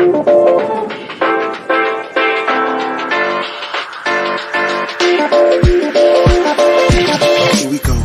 Here we go.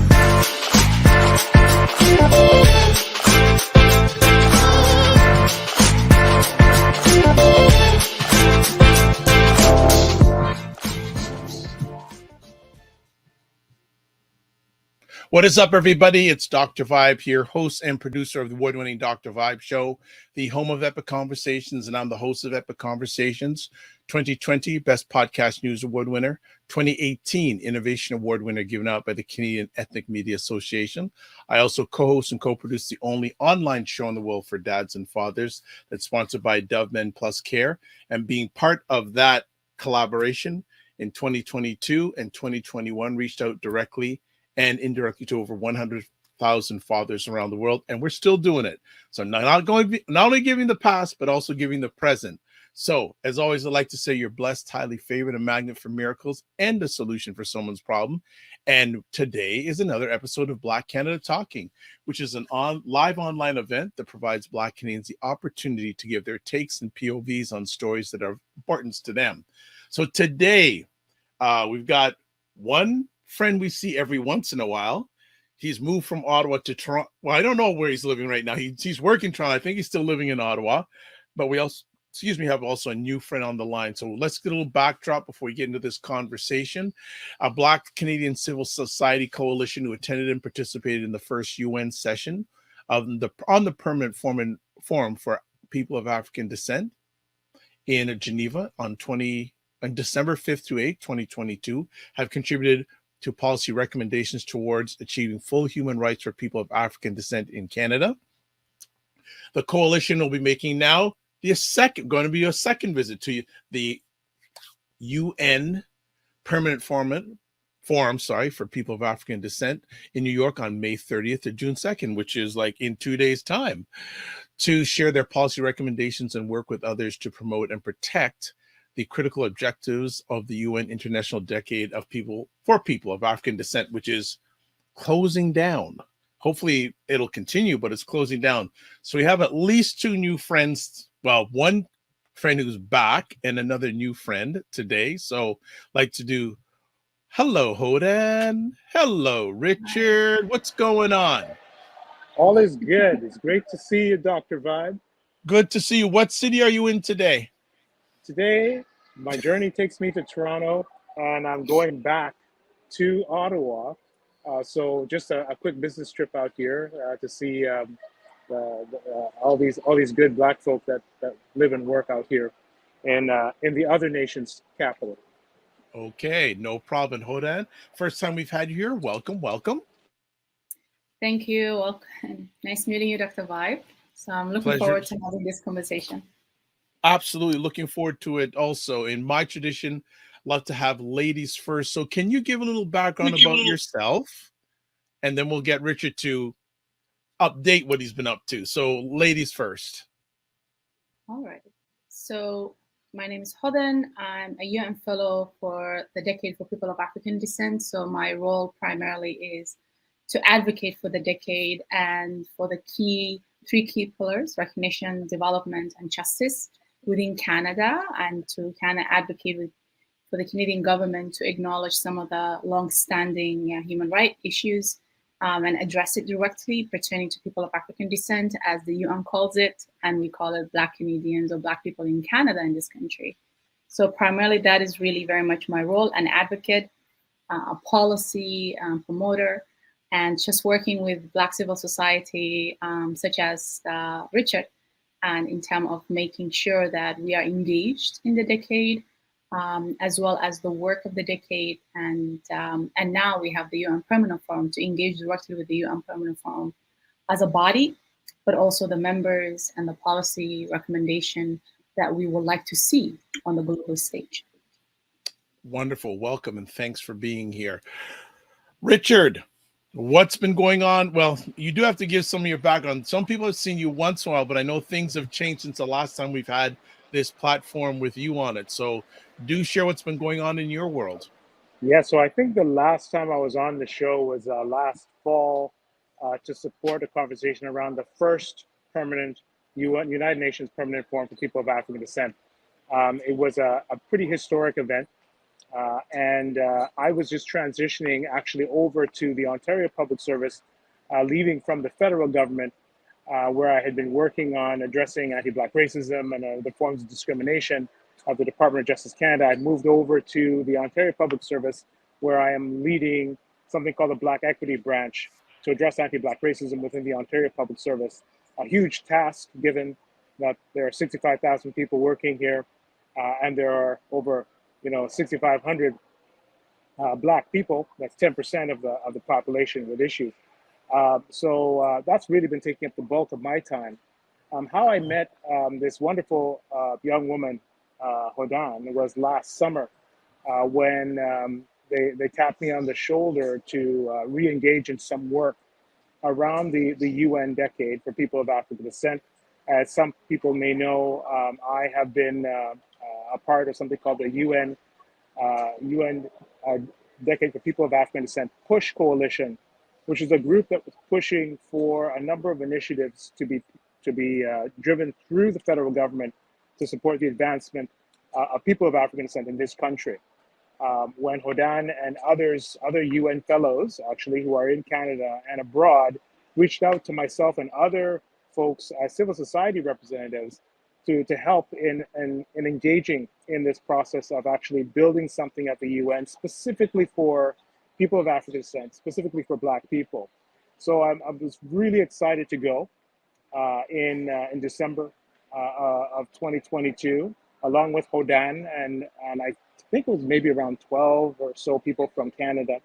What is up, everybody? It's Dr. Vibe here, host and producer of the award-winning Dr. Vibe Show, the home of Epic Conversations, and I'm the host of Epic Conversations, 2020 Best Podcast News Award winner, 2018 Innovation Award winner given out by the Canadian Ethnic Media Association. I also co-host and co-produce the only online show in the world for dads and fathers that's sponsored by Dove Men Plus Care, and being part of that collaboration in 2022 and 2021 reached out directly and indirectly to over 100,000 fathers around the world, and we're still doing it. So not only giving the past, but also giving the present. So, as always, I'd like to say you're blessed, highly favored, a magnet for miracles, and a solution for someone's problem. And today is another episode of Black Canada Talking, which is an live online event that provides Black Canadians the opportunity to give their takes and POVs on stories that are of importance to them. So today, we've got one friend we see every once in a while. He's moved from Ottawa to Toronto. Well, I don't know where he's living right now. He's working in Toronto. I think he's still living in Ottawa. But we also, have also a new friend on the line. So let's get a little backdrop before we get into this conversation. A Black Canadian Civil Society Coalition who attended and participated in the first UN session on the Permanent Forum for People of African Descent in Geneva on December 5th to 8th, 2022, have contributed to policy recommendations towards achieving full human rights for people of African descent in Canada. The coalition will be making now a second visit to the UN Permanent Forum for people of African descent in New York on May 30th to June 2nd, which is like in 2 days' time, to share their policy recommendations and work with others to promote and protect the critical objectives of the UN International Decade of People of African Descent, which is closing down. Hopefully it'll continue, but it's closing down. So we have at least two new friends. Well, one friend who's back and another new friend today. So like to do, hello, Hodan. Hello, Richard. What's going on? All is good. It's great to see you, Dr. Vibe. Good to see you. What city are you in today? Today, my journey takes me to Toronto, and I'm going back to Ottawa. So just a quick business trip out here to see all these good Black folk that live and work out here in the other nation's capital. Okay, no problem, Hodan. First time we've had you here. Welcome. Thank you. Welcome. Nice meeting you, Dr. Vibe. So I'm looking forward to having this conversation. Absolutely looking forward to it also. In my tradition, love to have ladies first. So can you give a little background about yourself? And then we'll get Richard to update what he's been up to. So ladies first. All right. So my name is Hodan. I'm a UN fellow for the Decade for People of African Descent. So my role primarily is to advocate for the decade and for the three key pillars: recognition, development, and justice within Canada, and to kind of advocate for the Canadian government to acknowledge some of the long-standing human rights issues and address it directly pertaining to people of African descent, as the UN calls it, and we call it Black Canadians or Black people in Canada in this country. So primarily that is really very much my role: an advocate, a policy promoter, and just working with Black civil society, such as Richard, and in terms of making sure that we are engaged in the decade, as well as the work of the decade. And now we have the UN Permanent Forum to engage directly with the UN Permanent Forum as a body, but also the members and the policy recommendation that we would like to see on the global stage. Wonderful. Welcome and thanks for being here. Richard, what's been going on? Well, you do have to give some of your background. Some people have seen you once in a while, but I know things have changed since the last time we've had this platform with you on it. So do share what's been going on in your world. Yeah, so I think the last time I was on the show was last fall to support a conversation around the first permanent United Nations Permanent Forum for People of African Descent. It was a pretty historic event. And I was just transitioning actually over to the Ontario Public Service, leaving from the federal government, where I had been working on addressing anti-Black racism and the forms of discrimination of the Department of Justice Canada. I moved over to the Ontario Public Service, where I am leading something called the Black Equity Branch to address anti-Black racism within the Ontario Public Service. A huge task, given that there are 65,000 people working here, and there are over 6,500 Black people. That's 10% of the population with issues. So that's really been taking up the bulk of my time. How I met this wonderful young woman, Hodan, was last summer when they tapped me on the shoulder to re-engage in some work around the UN decade for people of African descent. As some people may know, I have been a part of something called the UN Decade for People of African Descent Push Coalition, which is a group that was pushing for a number of initiatives to be driven through the federal government to support the advancement of people of African descent in this country. When Hodan and other UN fellows, actually, who are in Canada and abroad, reached out to myself and other folks as civil society representatives to help in engaging in this process of actually building something at the UN specifically for people of African descent, specifically for Black people. So I was really excited to go in December of 2022, along with Hodan and I think it was maybe around 12 or so people from Canada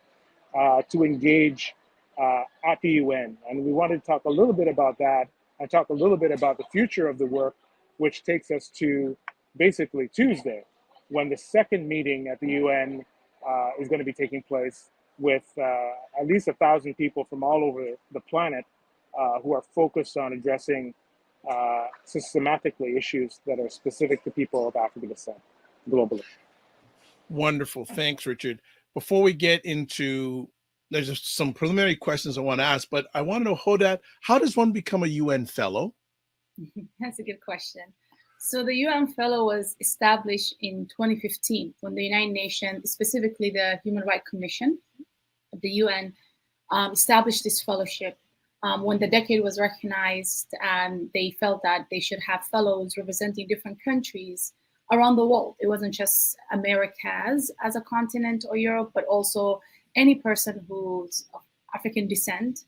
to engage at the UN. And we wanted to talk a little bit about that and talk a little bit about the future of the work, which takes us to basically Tuesday, when the second meeting at the UN is going to be taking place with at least 1,000 people from all over the planet who are focused on addressing systematically issues that are specific to people of African descent globally. Wonderful. Thanks, Richard. Before we get into, there's just some preliminary questions I want to ask, but I want to know, Hodan, how does one become a UN fellow? That's a good question. So the UN Fellow was established in 2015 when the United Nations, specifically the Human Rights Commission of the UN, established this fellowship. When the decade was recognized, they felt that they should have fellows representing different countries around the world. It wasn't just Americas as a continent or Europe, but also any person who's of African descent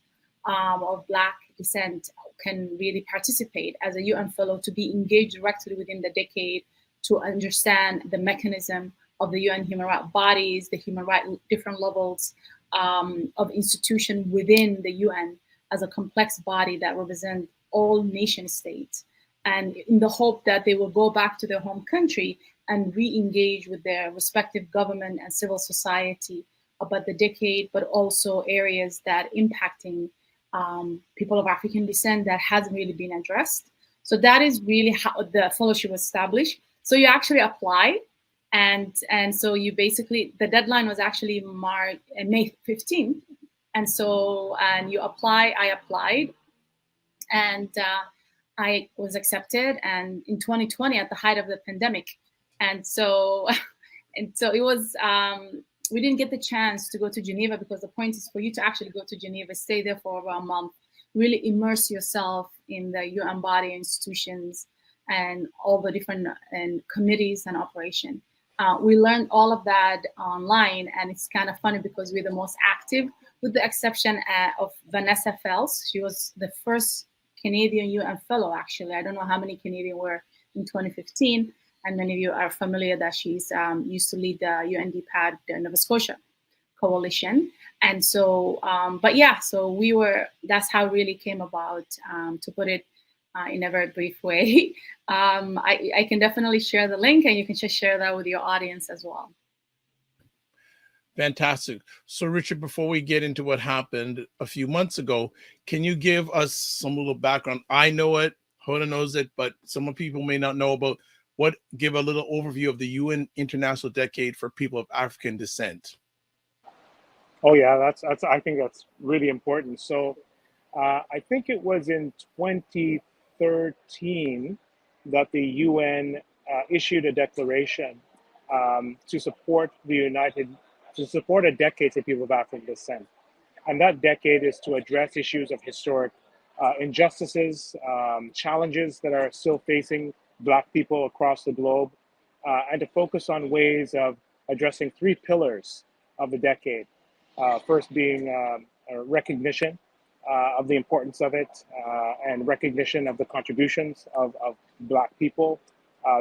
or Black descent can really participate as a UN fellow, to be engaged directly within the decade, to understand the mechanism of the UN human rights bodies, the human rights different levels of institution within the UN as a complex body that represents all nation states, and in the hope that they will go back to their home country and re-engage with their respective government and civil society about the decade, but also areas that impacting people of African descent that hasn't really been addressed. So that is really how the fellowship was established. So you actually apply, and so you basically, the deadline was actually May 15th. And so, and you apply, I applied, and I was accepted, and in 2020 at the height of the pandemic. And so it was, we didn't get the chance to go to Geneva, because the point is for you to actually go to Geneva, stay there for over a month, really immerse yourself in the UN body institutions and all the different committees and operation. We learned all of that online, and it's kind of funny because we're the most active, with the exception of Vanessa Fels. She was the first Canadian UN fellow, actually. I don't know how many Canadian were in 2015. And many of you are familiar that she's used to lead the UNDPAD, the Nova Scotia coalition. And so, but yeah, so that's how it really came about, to put it in a very brief way. I can definitely share the link, and you can just share that with your audience as well. Fantastic. So Richard, before we get into what happened a few months ago, can you give us some little background? I know it, Hoda knows it, but some people may not know about give a little overview of the UN International Decade for People of African Descent. Oh yeah, I think that's really important. So I think it was in 2015 2013 that the UN issued a declaration to support a decade for people of African descent. And that decade is to address issues of historic injustices, challenges that are still facing Black people across the globe, and to focus on ways of addressing three pillars of the decade. First being recognition of the importance of it, and recognition of the contributions of Black people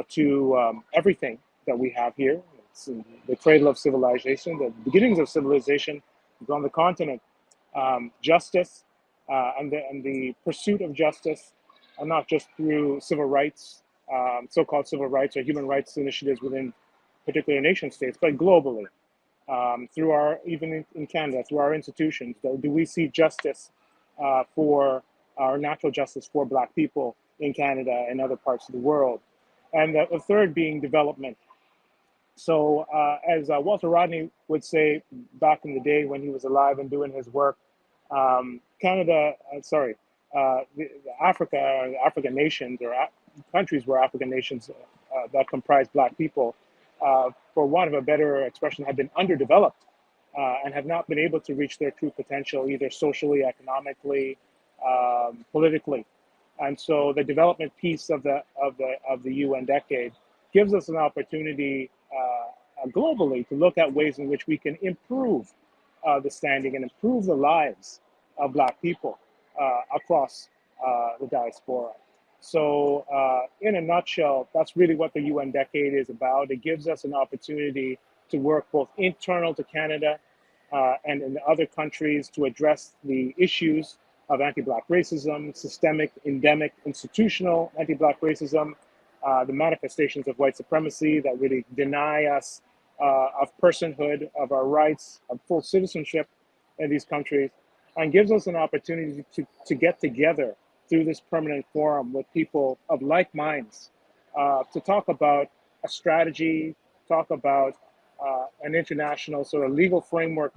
to everything that we have here. It's the cradle of civilization, the beginnings of civilization is on the continent. Justice and the pursuit of justice, and not just through civil rights, so-called civil rights or human rights initiatives within particular nation states, but globally, through even in Canada, through our institutions. Do we see justice for our natural justice for Black people in Canada and other parts of the world? And the third being development. So as Walter Rodney would say back in the day when he was alive and doing his work, African nations or countries where African nations that comprise Black people, for want of a better expression, have been underdeveloped and have not been able to reach their true potential, either socially, economically, politically. And so the development piece of the UN decade gives us an opportunity globally to look at ways in which we can improve the standing and improve the lives of Black people across the diaspora. So in a nutshell, that's really what the UN decade is about. It gives us an opportunity to work both internal to Canada and in other countries to address the issues of anti-Black racism, systemic, endemic, institutional anti-Black racism, the manifestations of white supremacy that really deny us of personhood, of our rights, of full citizenship in these countries, and gives us an opportunity to get together through this permanent forum with people of like minds to talk about a strategy, talk about an international sort of legal framework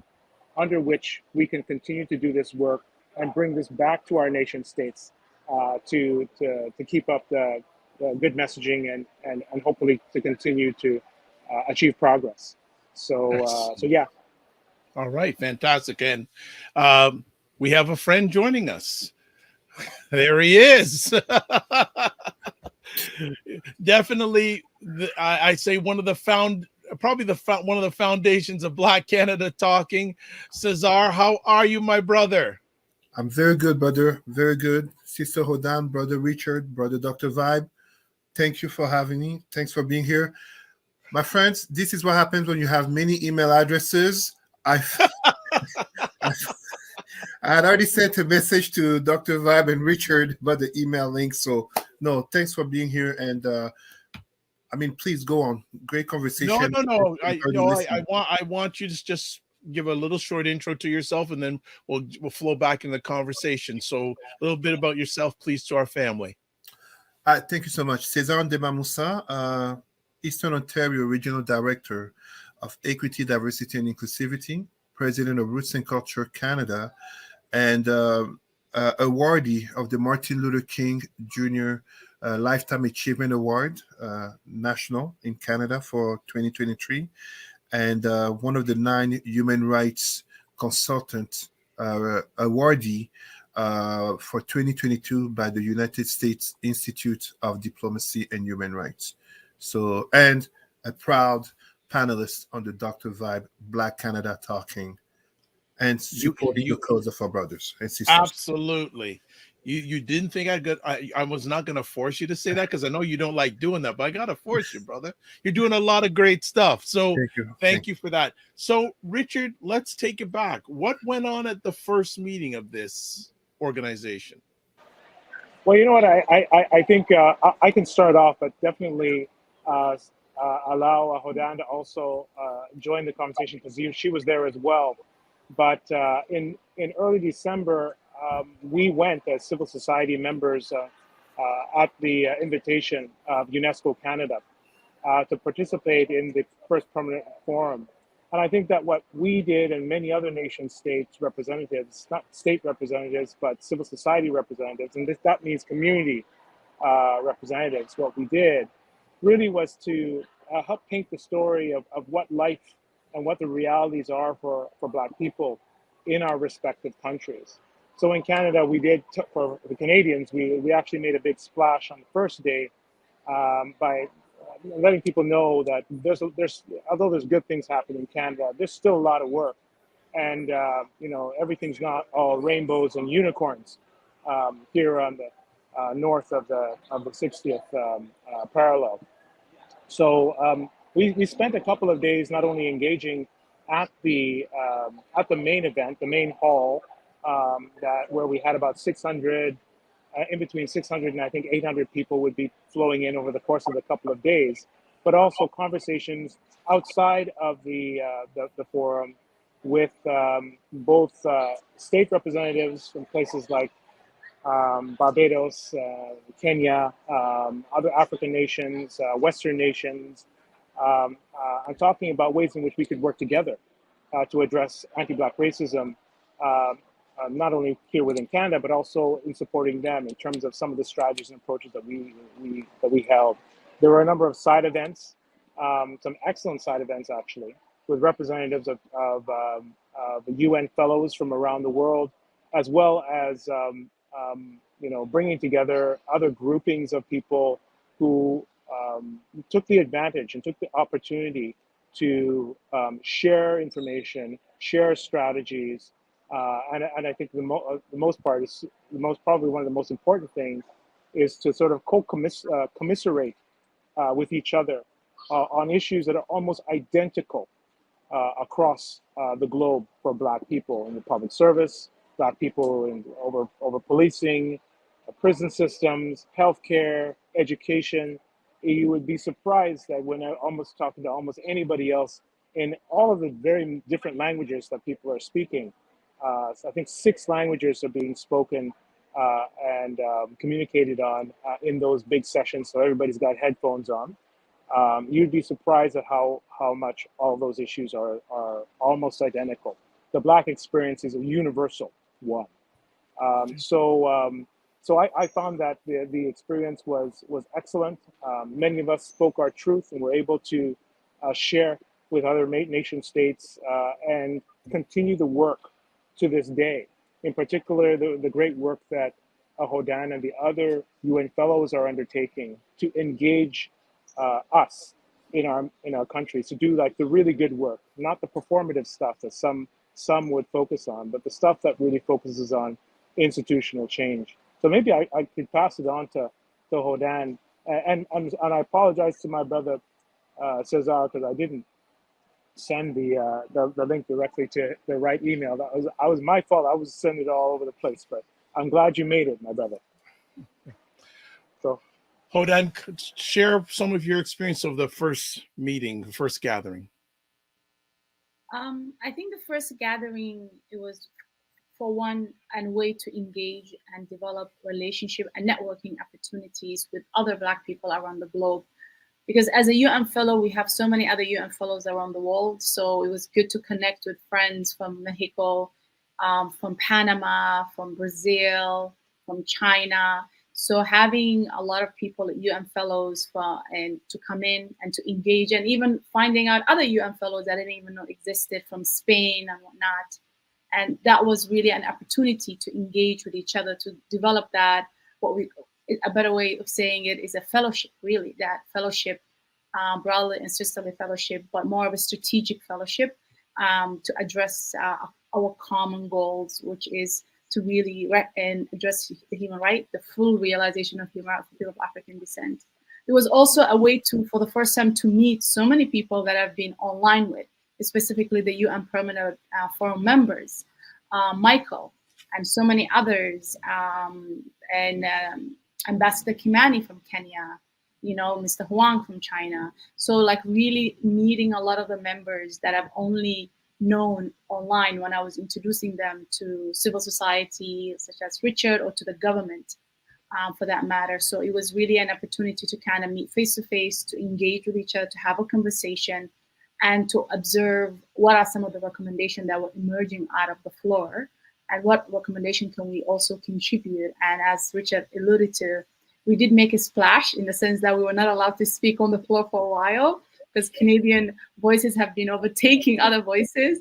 under which we can continue to do this work and bring this back to our nation states to keep up the good messaging and hopefully to continue to achieve progress. So yeah. All right, fantastic. And we have a friend joining us. There he is. Definitely, I say one of the one of the foundations of Black Canada Talking. Cesar, how are you, my brother? I'm very good, brother. Very good. Sister Hodan, brother Richard, brother Dr. Vibe. Thank you for having me. Thanks for being here. My friends, this is what happens when you have many email addresses. I had already sent a message to Dr. Vibe and Richard about the email link. So, no, thanks for being here. And please go on. Great conversation. No. I want you to just give a little short intro to yourself, and then we'll flow back in the conversation. So, a little bit about yourself, please, to our family. Thank you so much. Cesar Ndeba-Musa, Eastern Ontario Regional Director of Equity, Diversity and Inclusivity, President of Roots and Culture Canada, and awardee of the Martin Luther King Jr. Lifetime Achievement Award, national in Canada for 2023, and one of the 9 human rights consultant awardee for 2022 by the United States Institute of Diplomacy and Human Rights. So, and a proud panelist on the Dr. Vibe Black Canada Talking, and supporting the cause of our brothers and sisters. Absolutely. You didn't think I was not going to force you to say that, because I know you don't like doing that, but I got to force you, brother. You're doing a lot of great stuff. So thank you for that. So, Richard, let's take it back. What went on at the first meeting of this organization? Well, you know what? I think I can start off, but definitely allow Hodan to also join the conversation, because she was there as well. But in early December, we went as civil society members at the invitation of UNESCO Canada to participate in the first permanent forum. And I think that what we did, and many other nation states representatives, not state representatives, but civil society representatives, and that means community representatives, what we did really was to help paint the story of what life and what the realities are for Black people in our respective countries. So in Canada, we did, for the Canadians, we actually made a big splash on the first day by letting people know that although there's good things happening in Canada, there's still a lot of work. And, everything's not all rainbows and unicorns here on the north of the 60th parallel. So we spent a couple of days not only engaging at the main event, the main hall, where we had about 600, in between 600 and I think 800 people would be flowing in over the course of the couple of days, but also conversations outside of the forum with both state representatives from places like Barbados, Kenya, other African nations, Western nations. I'm talking about ways in which we could work together to address anti-Black racism, not only here within Canada, but also in supporting them in terms of some of the strategies and approaches that we held. There were a number of side events, some excellent side events actually, with representatives of the UN fellows from around the world, as well as bringing together other groupings of people who took the advantage and took the opportunity to share information, share strategies, and I think the most part is probably one of the most important things is to sort of commiserate with each other on issues that are almost identical across the globe for Black people in the public service, Black people over policing, prison systems, healthcare, education. You would be surprised that when I almost talking to almost anybody else in all of the very different languages that people are speaking. So I think 6 languages are being spoken and communicated on in those big sessions. So everybody's got headphones on. You'd be surprised at how much all those issues are almost identical. The Black experience is a universal one. So I found that the experience was excellent. Many of us spoke our truth and were able to share with other nation states and continue the work to this day. In particular, the great work that Hodan and the other UN fellows are undertaking to engage us in our countries, to do like the really good work, not the performative stuff that some would focus on, but the stuff that really focuses on institutional change. So maybe I could pass it on to Hodan, and I apologize to my brother Cesar because I didn't send the link directly to the right email. That was my fault. I was sending it all over the place, but I'm glad you made it, my brother. So, Hodan, share some of your experience of the first meeting, the first gathering. I think the first gathering, it was, for one, a way to engage and develop relationship and networking opportunities with other Black people around the globe. Because as a UN fellow, we have so many other UN fellows around the world. So it was good to connect with friends from Mexico, from Panama, from Brazil, from China. So having a lot of people at UN fellows and to come in and to engage, and even finding out other UN fellows that I didn't even know existed from Spain and whatnot. And that was really an opportunity to engage with each other, to develop that, a better way of saying it is a fellowship, really, that fellowship, brotherly and sisterly fellowship, but more of a strategic fellowship to address our common goals, which is to really address the human right, the full realization of human rights for people of African descent. It was also a way for the first time, to meet so many people that I've been online with, specifically the UN Permanent Forum members, Michael, and so many others, and Ambassador Kimani from Kenya, Mr. Huang from China. So like really meeting a lot of the members that I've only known online when I was introducing them to civil society, such as Richard, or to the government, for that matter. So it was really an opportunity to kind of meet face to face, to engage with each other, to have a conversation, and to observe what are some of the recommendations that were emerging out of the floor, and what recommendation can we also contribute. And as Richard alluded to, we did make a splash in the sense that we were not allowed to speak on the floor for a while because Canadian voices have been overtaking other voices.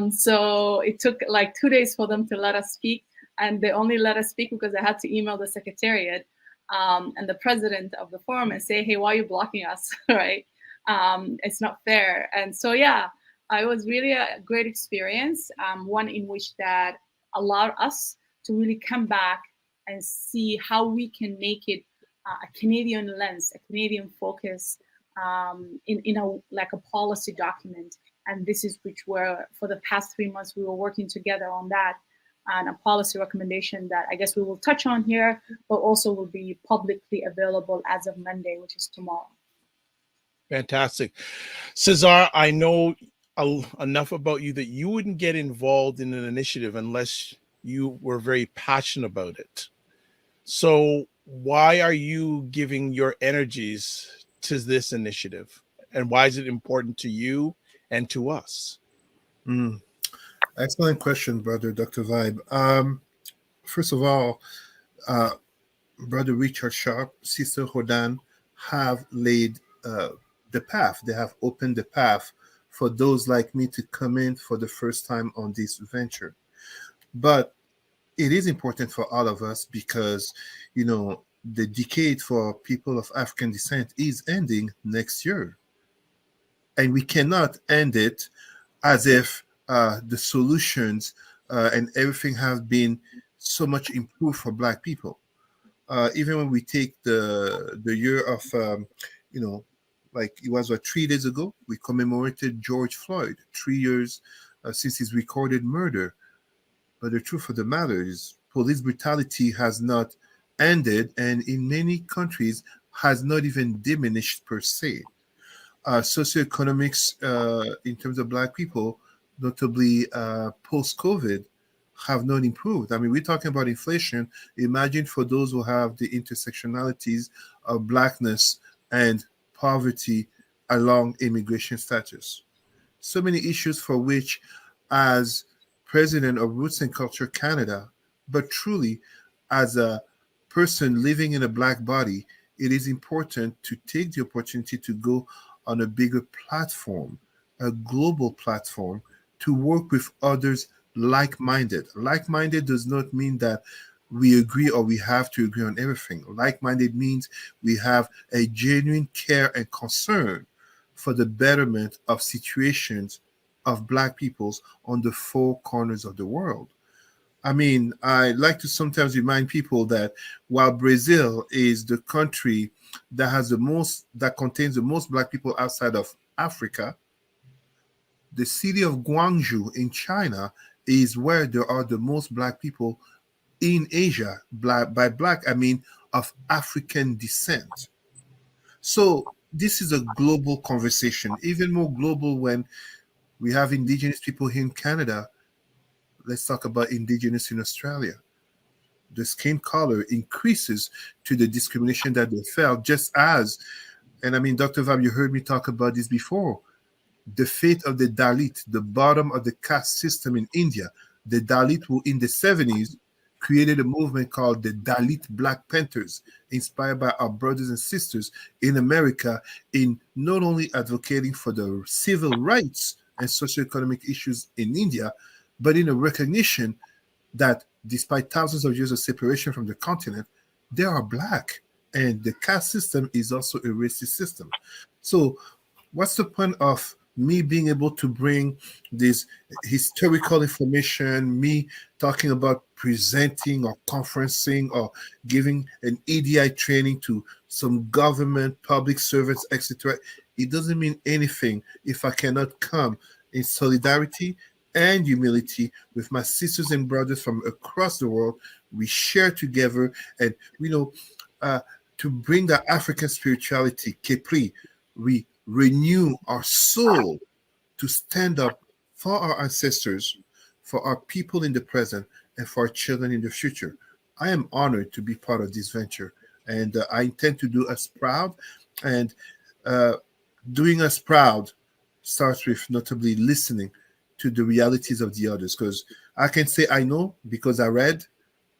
So it took like 2 days for them to let us speak. And they only let us speak because I had to email the secretariat and the president of the forum and say, hey, why are you blocking us, right? It's not fair. And so, yeah, it was really a great experience, one in which that allowed us to really come back and see how we can make it a Canadian lens, a Canadian focus in a policy document. And this is which were, for the past 3 months, we were working together on that, and a policy recommendation that I guess we will touch on here, but also will be publicly available as of Monday, which is tomorrow. Fantastic. Cesar, I know enough about you that you wouldn't get involved in an initiative unless you were very passionate about it. So why are you giving your energies to this initiative? And why is it important to you and to us? Excellent question, brother Dr. Vibe. First of all, brother Richard Sharp, sister Hodan have laid the path. They have opened the path for those like me to come in for the first time on this venture. But it is important for all of us because, you know, the decade for people of African descent is ending next year. And we cannot end it as if the solutions and everything have been so much improved for Black people. Even when we take the year of, like it was 3 days ago, we commemorated George Floyd, 3 years since his recorded murder. But the truth of the matter is police brutality has not ended, and in many countries has not even diminished per se. Socioeconomics in terms of Black people, notably post-COVID, have not improved. I mean, we're talking about inflation. Imagine for those who have the intersectionalities of Blackness and poverty along immigration status. So many issues for which, as president of Roots and Culture Canada, but truly as a person living in a Black body, it is important to take the opportunity to go on a bigger platform, a global platform, to work with others like-minded. Like-minded does not mean that we agree or we have to agree on everything. Like-minded means we have a genuine care and concern for the betterment of situations of Black peoples on the four corners of the world. I mean, I like to sometimes remind people that while Brazil is the country that has the most, that contains the most Black people outside of Africa, the city of Guangzhou in China is where there are the most Black people in Asia. By Black, I mean of African descent. So this is a global conversation, even more global when we have Indigenous people here in Canada. Let's talk about Indigenous in Australia. The skin color increases to the discrimination that they felt, just as, and I mean, Dr. Vab, you heard me talk about this before, the fate of the Dalit, the bottom of the caste system in India. The Dalit who in the 70s created a movement called the Dalit Black Panthers, inspired by our brothers and sisters in America, in not only advocating for the civil rights and socioeconomic issues in India, but in a recognition that despite thousands of years of separation from the continent, they are Black. And the caste system is also a racist system. So what's the point of me being able to bring this historical information, me talking about presenting or conferencing or giving an EDI training to some government, public servants, etc.? It doesn't mean anything if I cannot come in solidarity and humility with my sisters and brothers from across the world. We share together, and to bring the African spirituality, Kepri, we renew our soul to stand up for our ancestors, for our people in the present, and for our children in the future. I am honored to be part of this venture, and I intend to do us proud. And doing us proud starts with notably listening to the realities of the others, because I can say I know because I read,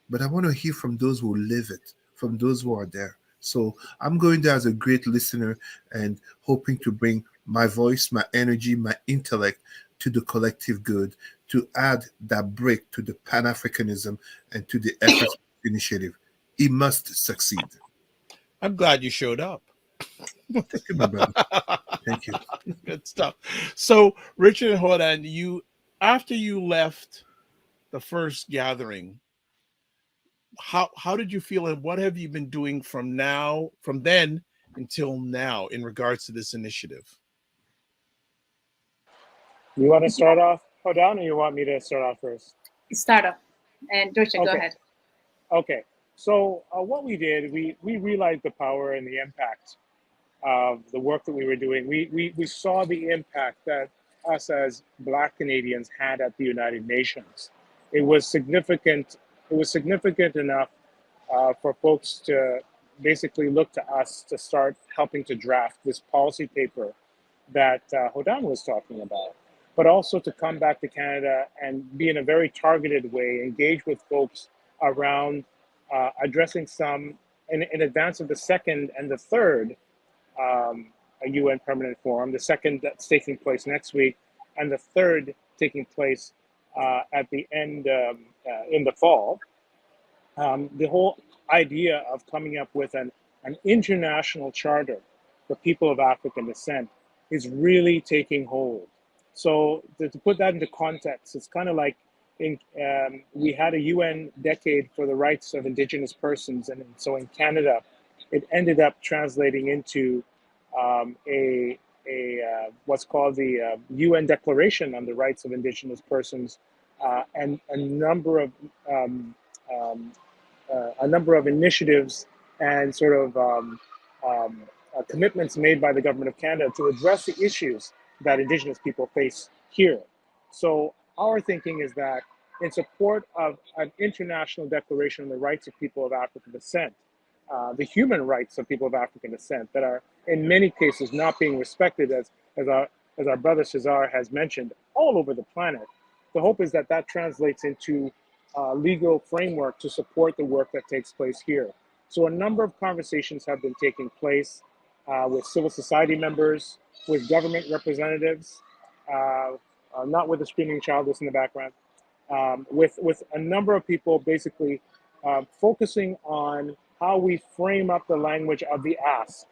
but I want to hear from those who live it, from those who are there. So I'm going there as a great listener and hoping to bring my voice, my energy, my intellect to the collective good, to add that break to the Pan-Africanism and to the efforts initiative. It must succeed. I'm glad you showed up. Thank you, my brother. Thank you. Good stuff. So, Richard and Hodan, after you left the first gathering, how did you feel, and what have you been doing from then until now in regards to this initiative? You want to start off, Hodan, or you want me to start off first? Start up. And Richard, go Okay. ahead. Okay. So what we did, we realized the power and the impact of the work that we were doing. We saw the impact that us as Black Canadians had at the United Nations. It was significant. It was significant enough for folks to basically look to us to start helping to draft this policy paper that Hodan was talking about, but also to come back to Canada and be in a very targeted way, engage with folks around addressing some in advance of the second and the third a UN Permanent Forum, the second that's taking place next week, and the third taking place at the end in the fall. The whole idea of coming up with an international charter for people of African descent is really taking hold. So to put that into context, it's kind of like we had a UN decade for the rights of Indigenous persons, and so in Canada, it ended up translating into what's called the UN Declaration on the Rights of Indigenous Persons, and a number of initiatives and sort of commitments made by the government of Canada to address the issues that Indigenous people face here. So our thinking is that in support of an international declaration on the rights of people of African descent, the human rights of people of African descent that are in many cases not being respected, as our brother Cesar has mentioned, all over the planet. The hope is that that translates into legal framework to support the work that takes place here. So a number of conversations have been taking place with civil society members, with government representatives, not with the screaming child that's in the background, with a number of people basically focusing on how we frame up the language of the ask.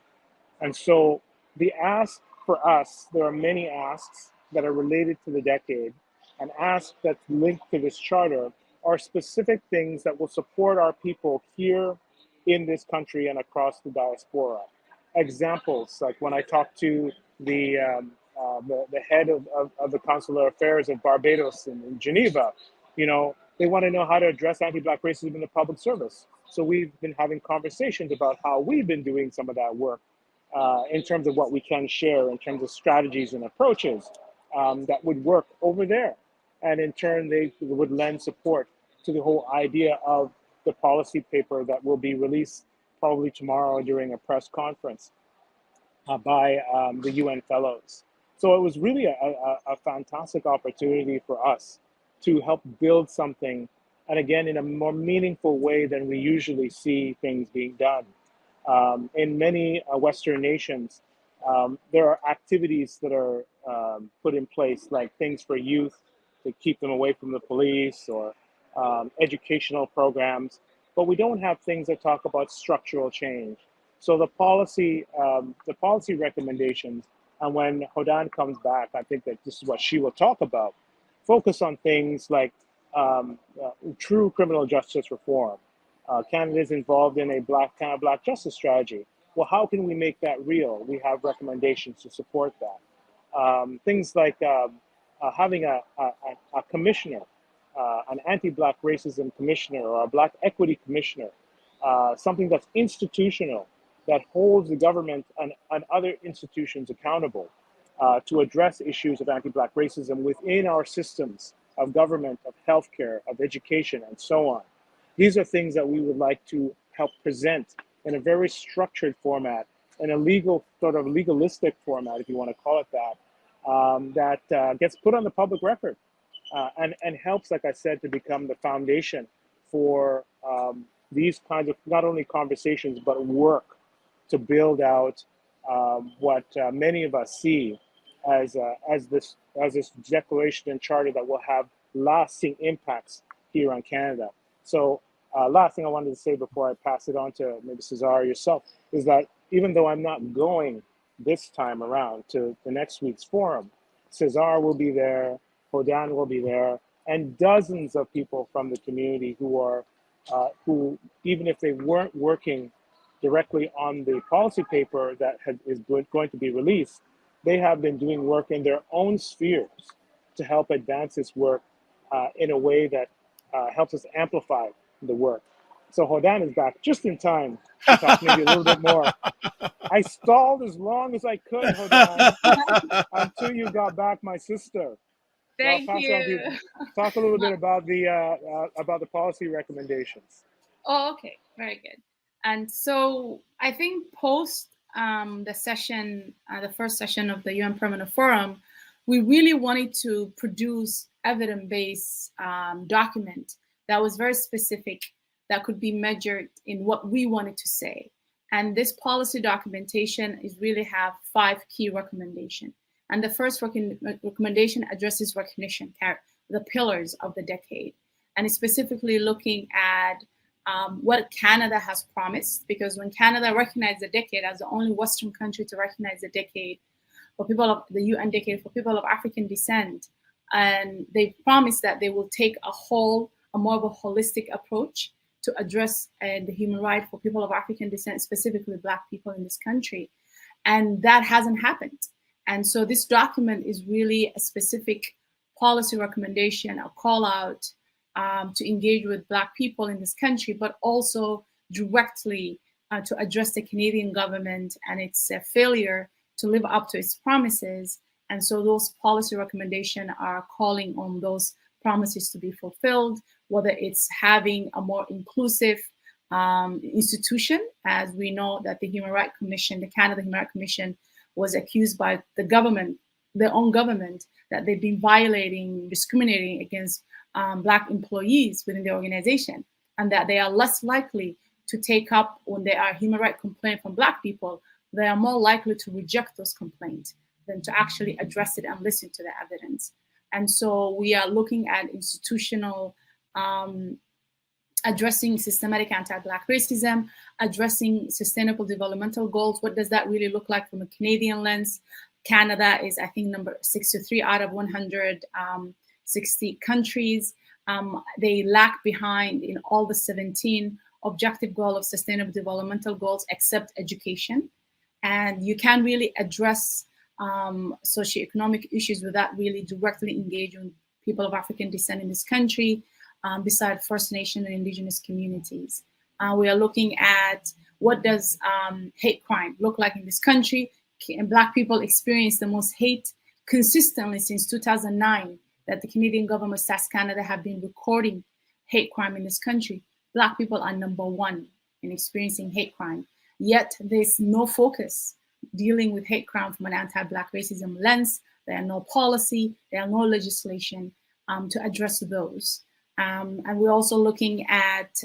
And so the ask for us, there are many asks that are related to the decade. An ask that's linked to this charter are specific things that will support our people here in this country and across the diaspora. Examples, like when I talked to the head of the consular affairs of Barbados in Geneva, they want to know how to address anti-Black racism in the public service. So we've been having conversations about how we've been doing some of that work in terms of what we can share in terms of strategies and approaches that would work over there. And in turn, they would lend support to the whole idea of the policy paper that will be released probably tomorrow during a press conference by the UN fellows. So it was really a fantastic opportunity for us to help build something, and again, in a more meaningful way than we usually see things being done. In many Western nations, there are activities that are put in place, like things for youth to keep them away from the police, or educational programs, but we don't have things that talk about structural change. So the policy recommendations, and when Hodan comes back, I think that this is what she will talk about, focus on things like true criminal justice reform. Canada is involved in a Black justice strategy. Well, how can we make that real? We have recommendations to support that. Things like having a commissioner, an anti-Black racism commissioner, or a Black equity commissioner, something that's institutional, that holds the government and other institutions accountable to address issues of anti-Black racism within our systems of government, of healthcare, of education, and so on. These are things that we would like to help present in a very structured format, in a legalistic format, if you want to call it that, that gets put on the public record and helps, like I said, to become the foundation for these kinds of not only conversations but work to build out what many of us see as this declaration and charter that will have lasting impacts here on Canada. So last thing I wanted to say before I pass it on to maybe Cesar or yourself is that even though I'm not going this time around to the next week's forum, Cesar will be there, Hodan will be there, and dozens of people from the community who are, who even if they weren't working directly on the policy paper that is going to be released, they have been doing work in their own spheres to help advance this work in a way that helps us amplify the work. So Hodan is back just in time to talk maybe a little bit more. I stalled as long as I could, Hodan, until you got back, my sister. Thank So I'll pass you. on to you. Talk a little bit about the policy recommendations. Oh, okay, very good. And so I think post the session, the first session of the UN Permanent Forum, we really wanted to produce evidence-based document that was very specific, that could be measured in what we wanted to say. And this policy documentation is really have 5 key recommendations. And the first recommendation addresses recognition, the pillars of the decade, and it's specifically looking at what Canada has promised, because when Canada recognized the decade as the only Western country to recognize the decade for people of the UN decade for people of African descent, and they promised that they will take a more of a holistic approach to address the human right for people of African descent, specifically Black people in this country. And that hasn't happened. And so this document is really a specific policy recommendation, a call out to engage with Black people in this country, but also directly to address the Canadian government and its failure to live up to its promises. And so those policy recommendations are calling on those promises to be fulfilled, whether it's having a more inclusive institution, as we know that the Human Rights Commission, the Canada Human Rights Commission, was accused by the government, their own government, that they've been violating, discriminating against Black employees within the organization, and that they are less likely to take up when there are human rights complaints from Black people. They are more likely to reject those complaints than to actually address it and listen to the evidence. And so we are looking at institutional, addressing systematic anti-Black racism, addressing sustainable developmental goals. What does that really look like from a Canadian lens? Canada is, I think, number 63 out of 160 countries. They lag behind in all the 17 objective goals of sustainable developmental goals, except education. And you can't really address socioeconomic issues without really directly engaging people of African descent in this country, besides First Nation and Indigenous communities. We are looking at what does hate crime look like in this country. And Black people experience the most hate consistently since 2009, that the Canadian government, SAS Canada, have been recording hate crime in this country. Black people are number 1 in experiencing hate crime. Yet there's no focus dealing with hate crime from an anti-Black racism lens. There are no policy, there are no legislation to address those. And we're also looking at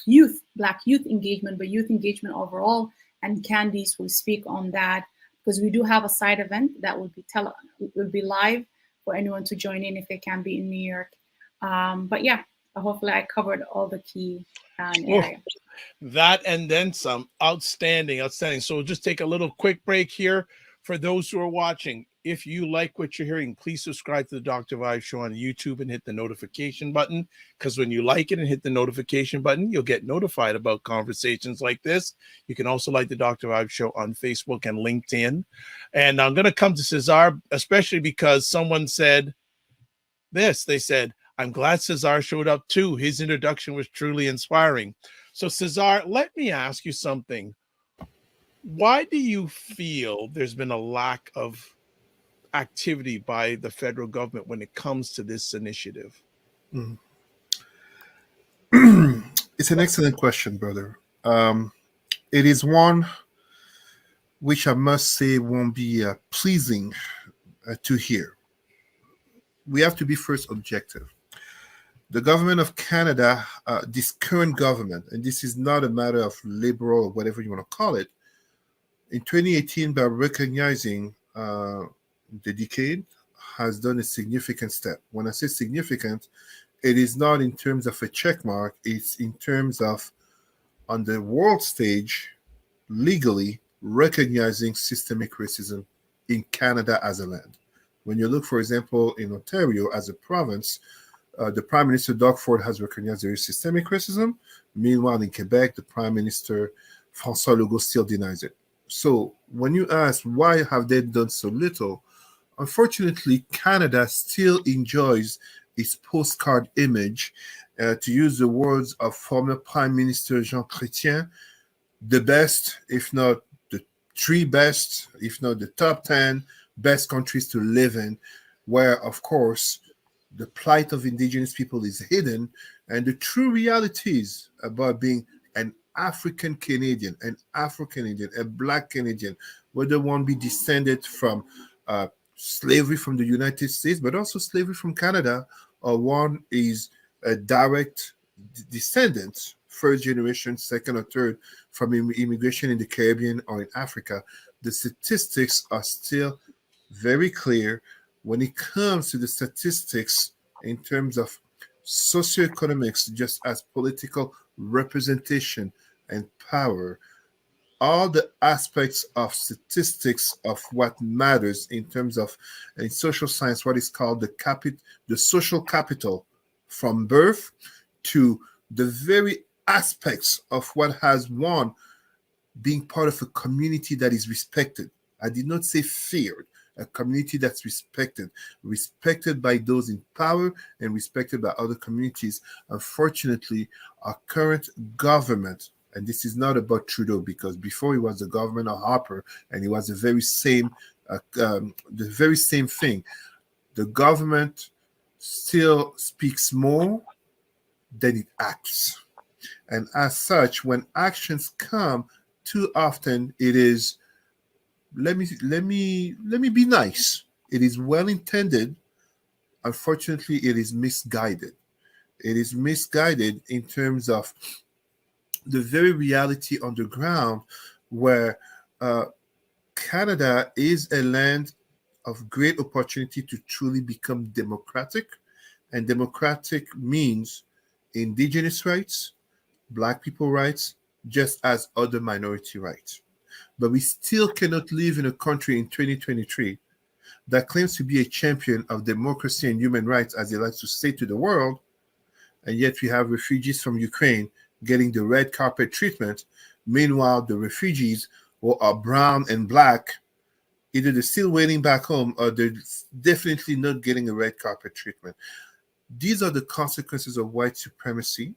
youth, Black youth engagement, but youth engagement overall. And Candice will speak on that, because we do have a side event that will be live for anyone to join in if they can be in New York. But yeah, hopefully I covered all the key areas. That and then some. Outstanding, outstanding. So we'll just take a little quick break here. For those who are watching, if you like what you're hearing, please subscribe to the Dr. Vibe Show on YouTube and hit the notification button, because when you like it and hit the notification button, you'll get notified about conversations like this. You can also like the Dr. Vibe Show on Facebook and LinkedIn. And I'm going to come to Cesar, especially because someone said this. They said, I'm glad Cesar showed up too. His introduction was truly inspiring. So Cesar, let me ask you something. Why do you feel there's been a lack of activity by the federal government when it comes to this initiative? It's an excellent question, brother. It is one which I must say won't be pleasing to hear. We have to be first objective. The government of Canada, this current government, and this is not a matter of liberal or whatever you want to call it, in 2018, by recognizing the decade, has done a significant step. When I say significant, it is not in terms of a check mark, it's in terms of, on the world stage, legally recognizing systemic racism in Canada as a land. When you look, for example, in Ontario as a province, the Prime Minister Doug Ford has recognized there is systemic racism. Meanwhile, in Quebec, the Prime Minister François Legault still denies it. So when you ask why have they done so little, unfortunately, Canada still enjoys its postcard image. To use the words of former Prime Minister Jean Chrétien, the best, if not the three best, if not the top 10 best countries to live in, where, of course, the plight of Indigenous people is hidden, and the true realities about being an African Canadian, an Afro-Canadian, a Black Canadian, whether one be descended from slavery from the United States, but also slavery from Canada, or one is a direct descendant, first generation, second or third, from immigration in the Caribbean or in Africa, the statistics are still very clear. When it comes to the statistics in terms of socioeconomics, just as political representation and power, all the aspects of statistics of what matters in terms of, in social science, what is called the social capital, from birth to the very aspects of what has one being part of a community that is respected. I did not say feared. A community that's respected by those in power and respected by other communities. Unfortunately, our current government, and this is not about Trudeau, because before he was the government of Harper, and it was the very same thing. The government still speaks more than it acts, and as such, when actions come, too often it is, let me be nice. It is well intended. Unfortunately, it is misguided. It is misguided in terms of the very reality on the ground, where Canada is a land of great opportunity to truly become democratic. And democratic means Indigenous rights, Black people rights, just as other minority rights. But we still cannot live in a country in 2023 that claims to be a champion of democracy and human rights, as they like to say to the world, and yet we have refugees from Ukraine getting the red carpet treatment. Meanwhile, the refugees who are brown and Black, either they're still waiting back home or they're definitely not getting a red carpet treatment. These are the consequences of white supremacy.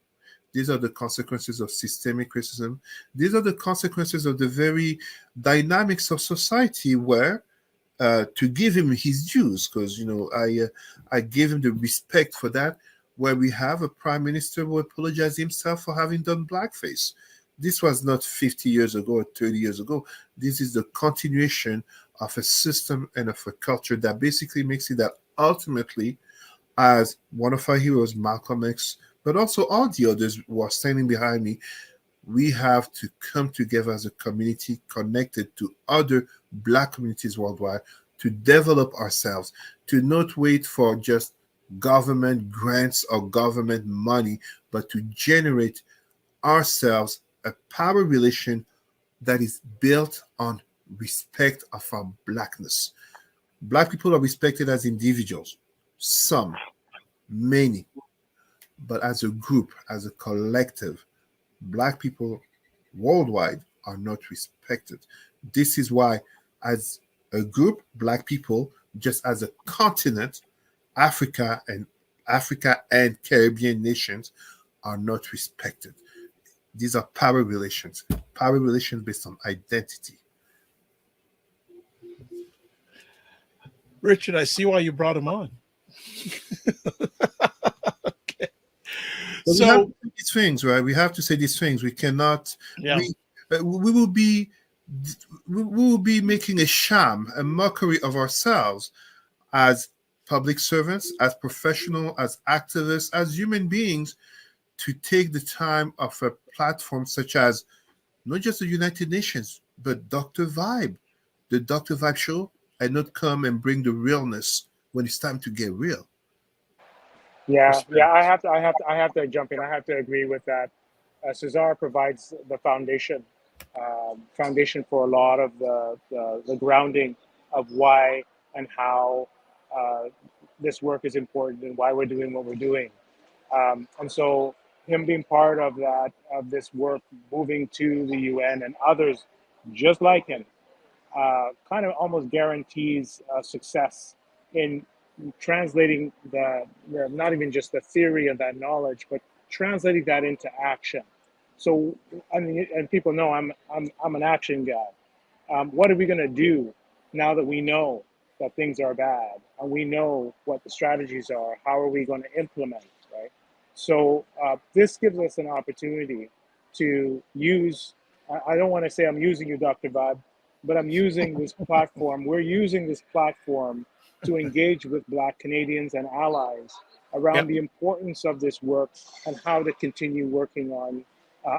These are the consequences of systemic racism. These are the consequences of the very dynamics of society, where, to give him his dues, because I gave him the respect for that, where we have a prime minister who apologized himself for having done blackface. This was not 50 years ago or 30 years ago. This is the continuation of a system and of a culture that basically makes it that ultimately, as one of our heroes, Malcolm X, but also all the others who are standing behind me, we have to come together as a community connected to other Black communities worldwide to develop ourselves, to not wait for just government grants or government money, but to generate ourselves a power relation that is built on respect of our Blackness. Black people are respected as individuals, some, many, but as a group, as a collective, Black people worldwide are not respected. This is why, as a group, Black people, just as a continent, Africa and Caribbean nations are not respected. These are power relations based on identity. Richard, I see why you brought him on. Okay. But we have to say these things, right? We have to say these things. We cannot. Yeah. We will be making a sham, a mockery of ourselves, as public servants, as professionals, as activists, as human beings, to take the time of a platform such as not just the United Nations, but Dr. Vibe, the Dr. Vibe show, and not come and bring the realness when it's time to get real. Yeah, Respect. I have to jump in. I have to agree with that. Cesar provides the foundation for a lot of the grounding of why and how uh, this work is important and why we're doing what we're doing. And so him being part of this work, moving to the UN and others just like him, kind of almost guarantees success in translating not even just the theory of that knowledge, but translating that into action. So, I mean, and people know I'm an action guy. What are we going to do now that we know that things are bad and we know what the strategies are? How are we going to implement, right? So this gives us an opportunity to use. I don't want to say I'm using you, Dr. Vibe, but I'm using this platform. We're using this platform to engage with Black Canadians and allies around Yep. the importance of this work and how to continue working on,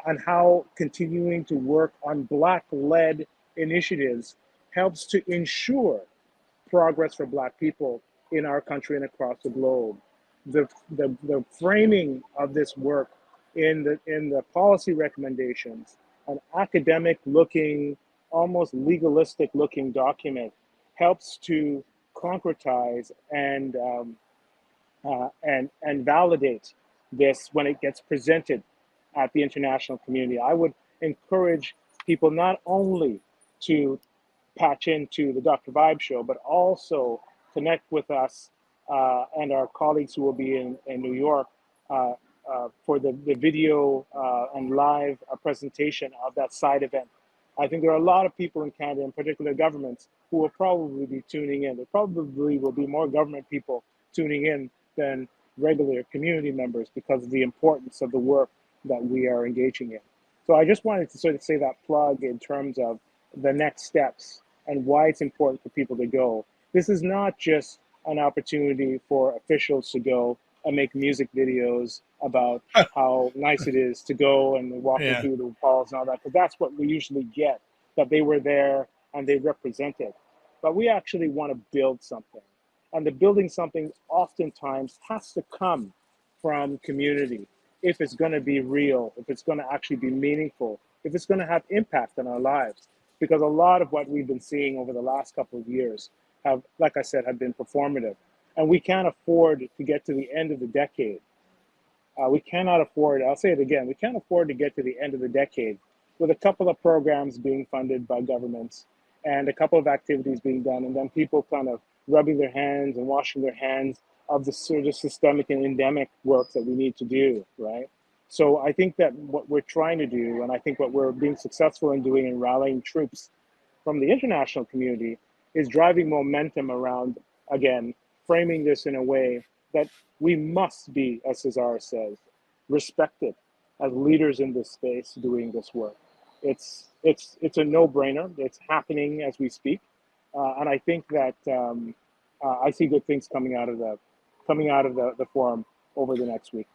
and how continuing to work on Black-led initiatives helps to ensure progress for Black people in our country and across the globe. The framing of this work in the policy recommendations, an academic looking, almost legalistic looking document, helps to concretize and validate this when it gets presented at the international community. I would encourage people not only to patch into the Dr. Vibe show, but also connect with us and our colleagues who will be in New York for the video and live presentation of that side event. I think there are a lot of people in Canada, in particular governments, who will probably be tuning in. There probably will be more government people tuning in than regular community members because of the importance of the work that we are engaging in. So I just wanted to sort of say that plug in terms of the next steps and why it's important for people to go. This is not just an opportunity for officials to go and make music videos about how nice it is to go and walking Yeah. through the halls and all that, because that's what we usually get, that they were there and they represented. But we actually want to build something. And the building something oftentimes has to come from community if it's going to be real, if it's going to actually be meaningful, if it's going to have impact on our lives. Because a lot of what we've been seeing over the last couple of years have, like I said, have been performative. And we can't afford to get to the end of the decade. We cannot afford, I'll say it again, we can't afford to get to the end of the decade with a couple of programs being funded by governments and a couple of activities being done, and then people kind of rubbing their hands and washing their hands of the sort of systemic and endemic work that we need to do, right? So I think that what we're trying to do, and I think what we're being successful in doing in rallying troops from the international community, is driving momentum around, again, framing this in a way that we must be, as Cesar says, respected as leaders in this space doing this work. It's a no-brainer. It's happening as we speak, and I think that I see good things coming out of the forum over the next week.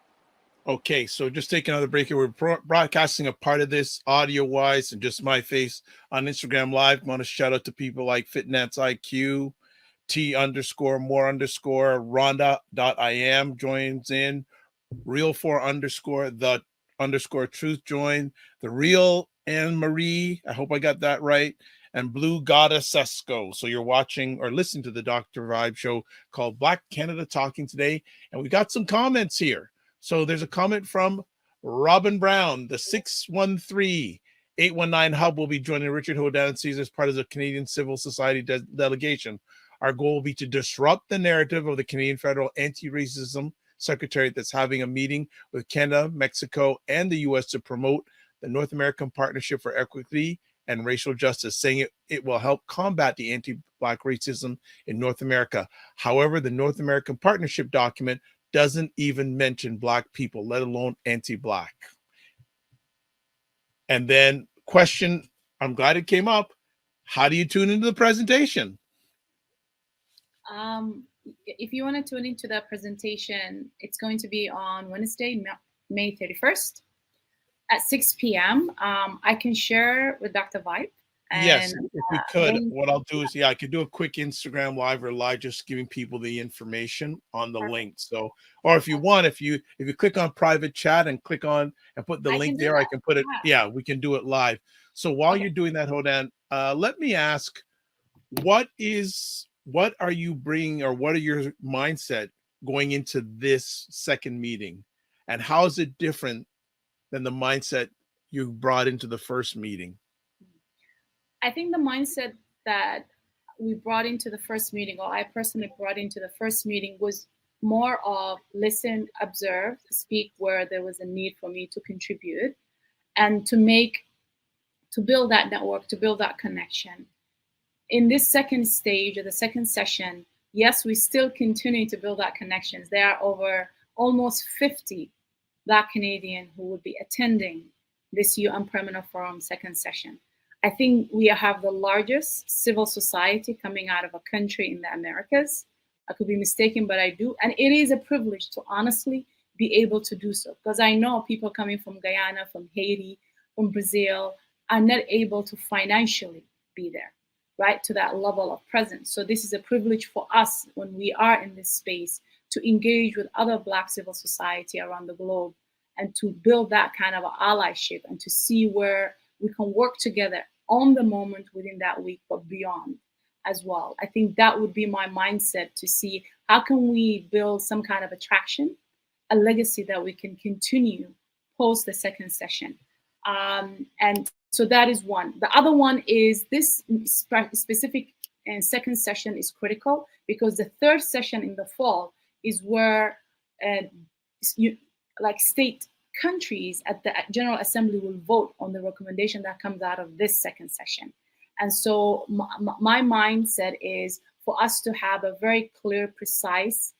Okay, so just take another break here. We're broadcasting a part of this audio-wise and just my face on Instagram Live. I want to shout out to people like Fitnets IQ, T_more_, Rhonda.im joins in, Real4_the_truth join, the real Anne Marie, I hope I got that right, and Blue Goddess Sesco. So you're watching or listening to the Dr. Vibe show called Black Canada Talking Today, and we got some comments here. So there's a comment from Robin Brown, the 613-819 Hub will be joining Richard Hodancy as part of the Canadian Civil Society delegation. Our goal will be to disrupt the narrative of the Canadian Federal Anti-Racism Secretariat that's having a meeting with Canada, Mexico, and the U.S. to promote the North American Partnership for Equity and Racial Justice, saying it will help combat the anti-Black racism in North America. However, the North American Partnership document doesn't even mention Black people, let alone anti-Black. And then question, I'm glad it came up. How do you tune into the presentation? if you want to tune into that presentation, it's going to be on Wednesday, May 31st at 6 p.m. I can share with Dr. Vibe. Yes, And if we could, then, what I'll do is, I could do a quick Instagram live or live, just giving people the information on the link. So, or if you want, if you click on private chat and click on and put the link there, I can put it. Yeah, we can do it live. So while you're doing that, Hodan, let me ask, what are you bringing, or what are your mindset going into this second meeting, and how is it different than the mindset you brought into the first meeting? I think the mindset that we brought into the first meeting, or I personally brought into the first meeting, was more of listen, observe, speak where there was a need for me to contribute, and to build that network, to build that connection. In this second stage, or the second session, yes, we still continue to build that connections. There are over almost 50 Black Canadians who would be attending this UN Permanent Forum second session. I think we have the largest civil society coming out of a country in the Americas. I could be mistaken, but I do. And it is a privilege to honestly be able to do so, because I know people coming from Guyana, from Haiti, from Brazil are not able to financially be there, right, to that level of presence. So this is a privilege for us when we are in this space to engage with other Black civil society around the globe and to build that kind of allyship and to see where we can work together on the moment within that week, but beyond as well. I think that would be my mindset, to see how can we build some kind of attraction, a legacy that we can continue post the second session. And so that is one. The other one is this specific and second session is critical, because the third session in the fall is where state countries at the General Assembly will vote on the recommendation that comes out of this second session. And so my mindset is for us to have a very clear, precise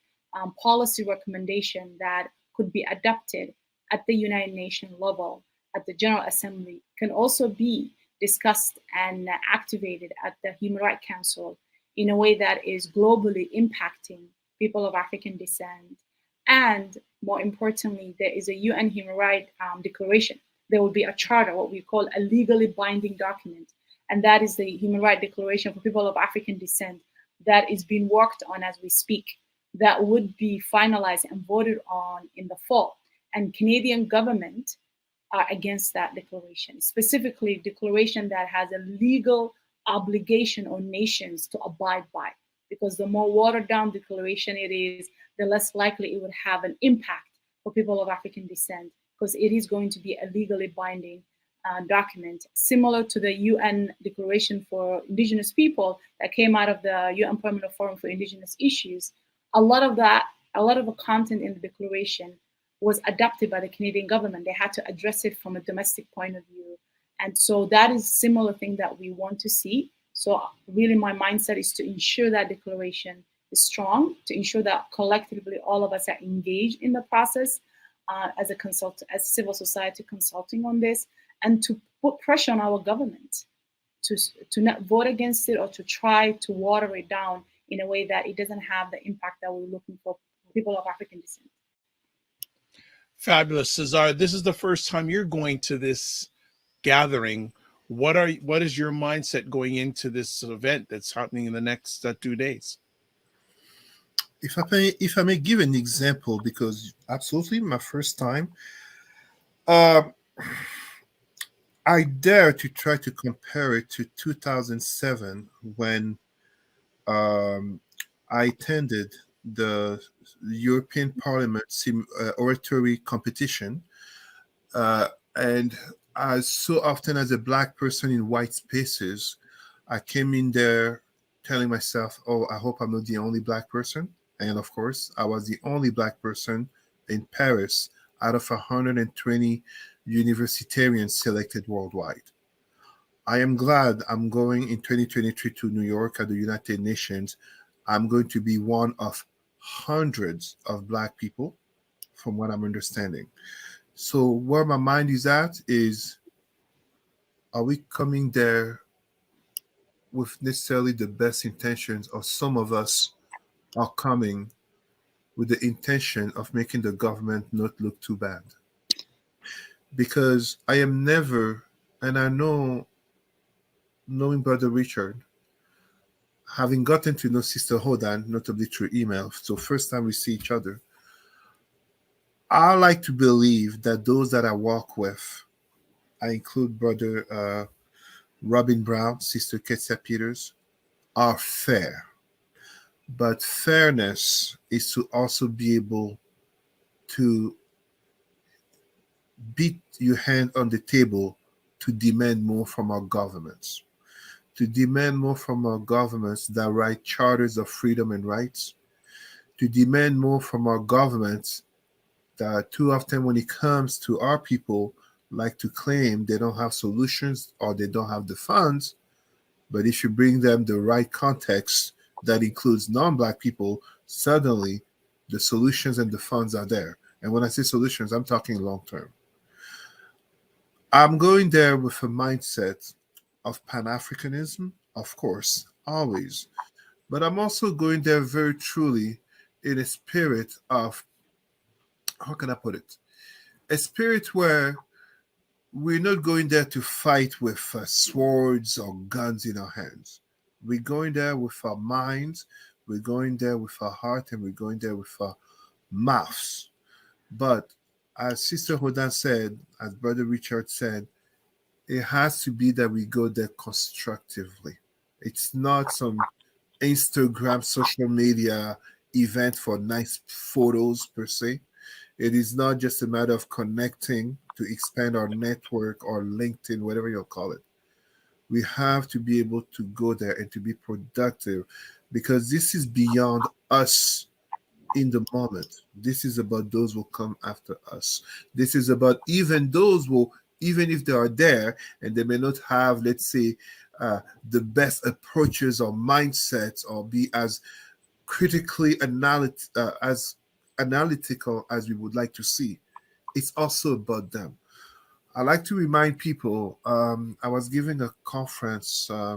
policy recommendation that could be adopted at the United Nations level, at the General Assembly, can also be discussed and activated at the Human Rights Council in a way that is globally impacting people of African descent. And more importantly, there is a UN Human Rights Declaration. There will be a charter, what we call a legally binding document. And that is the Human Rights Declaration for people of African descent that is being worked on as we speak, that would be finalized and voted on in the fall. And Canadian government are against that declaration, specifically a declaration that has a legal obligation on nations to abide by. Because the more watered down declaration it is, the less likely it would have an impact for people of African descent, because it is going to be a legally binding document, similar to the UN Declaration for Indigenous People that came out of the UN Permanent Forum for Indigenous Issues. A lot of the content in the declaration was adopted by the Canadian government. They had to address it from a domestic point of view. And so that is a similar thing that we want to see. So really my mindset is to ensure that declaration is strong, to ensure that collectively all of us are engaged in the process as civil society consulting on this, and to put pressure on our government to not vote against it or to try to water it down in a way that it doesn't have the impact that we're looking for people of African descent. Fabulous. Cesar, this is the first time you're going to this gathering. What is your mindset going into this event that's happening in the next 2 days? If I may give an example, because absolutely my first time, I dare to try to compare it to 2007 when I attended the European Parliament oratory competition, and as so often as a Black person in white spaces, I came in there telling myself, oh, I hope I'm not the only Black person. And of course, I was the only Black person in Paris out of 120 universitarians selected worldwide. I am glad I'm going in 2023 to New York at the United Nations. I'm going to be one of hundreds of Black people, from what I'm understanding. So where my mind is at is, are we coming there with necessarily the best intentions, or some of us are coming with the intention of making the government not look too bad. Because I am never, and I know, knowing Brother Richard, having gotten to know Sister Hodan, notably through email, so first time we see each other, I like to believe that those that I walk with, I include Brother Robin Brown, Sister Ketsia Peters, are fair. But fairness is to also be able to beat your hand on the table to demand more from our governments. To demand more from our governments that write charters of freedom and rights. To demand more from our governments that too often when it comes to our people like to claim they don't have solutions or they don't have the funds. But if you bring them the right context that includes non-Black people, suddenly the solutions and the funds are there. And when I say solutions, I'm talking long term. I'm going there with a mindset of Pan-Africanism, of course, always. But I'm also going there very truly in a spirit of, how can I put it? A spirit where we're not going there to fight with swords or guns in our hands. We're going there with our minds, we're going there with our heart, and we're going there with our mouths. But as Sister Hodan said, as Brother Richard said, it has to be that we go there constructively. It's not some Instagram social media event for nice photos per se. It is not just a matter of connecting to expand our network or LinkedIn, whatever you'll call it. We have to be able to go there and to be productive because this is beyond us in the moment. This is about those who come after us. This is about even those who, even if they are there and they may not have, let's say, the best approaches or mindsets or be as as analytical as we would like to see. It's also about them. I like to remind people. I was giving a conference. I